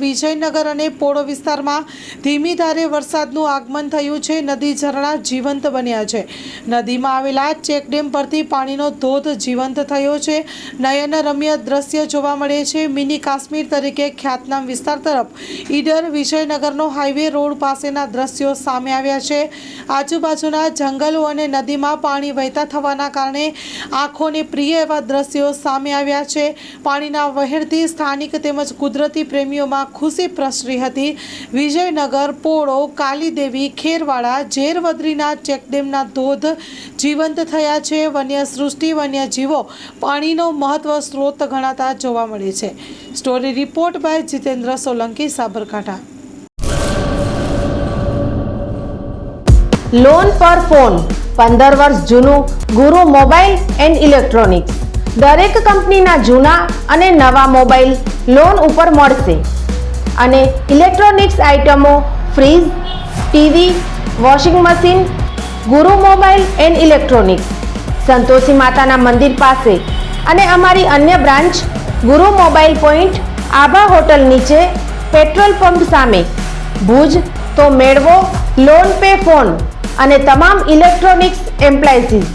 વિજયનગર અને પોળો વિસ્તારમાં ધીમી ધારે વરસાદનું આગમન થયું છે। નદી ઝરણા જીવંત બન્યા છે। નદીમાં આવેલા ચેકડેમ પરથી પાણીનો ધોધ જીવંત થયો છે। નયનરમ્ય દ્રશ્ય જોવા મળે છે। મિની કાશ્મીર તરીકે ખ્યાતનામ વિસ્તાર તરફ ઈડર વિજયનગરનો હાઈવે રોડ પાસેના દ્રશ્યો સામે આવ્યા છે। આજુબાજુના જંગલો અને નદીમાં પાણી વહેતા થવાના કારણે આંખોને પ્રિય એવા દ્રશ્યો સામે આવ્યા છે। પાણીના વહેણથી સ્થાનિક તેમજ કુદરતી પ્રેમીઓમાં ખુશી પ્રસરી હતી। વિજયનગર, પોળો, કાલીદેવી, ખેરવાડા, ઝેરવદરીના ચેકડેમના ધોધ જીવંત થયા છે। વન્ય સૃષ્ટિ, વન્યજીવો પાણીનો મહત્વ સ્ત્રોત ગણાતા જોવા મળે છે। Story report by Jitendra Solanki, Sabarkantha. Loan પર ફોન 15 વર્ષ જૂનું ગુરુ મોબાઈલ એન્ડ ઇલેક્ટ્રોનિક્સ દરેક કંપનીના જૂના અને નવા મોબાઈલ લોન ઉપર મળશે અને ઇલેક્ટ્રોનિક્સ આઇટમો ફ્રીજ, ટીવી, વોશિંગ મશીન। ગુરુ મોબાઈલ એન્ડ ઇલેક્ટ્રોનિક્સ સંતોષી માતાના મંદિર પાસે અને અમારી અન્ય બ્રાન્ચ ગુરુ મોબાઈલ પોઈન્ટ આભા હોટલ નીચે પેટ્રોલ પંપ સામે ભુજ। તો મેળવો લોન પે ફોન અને તમામ ઇલેક્ટ્રોનિક્સ એપ્લાયન્સીસ।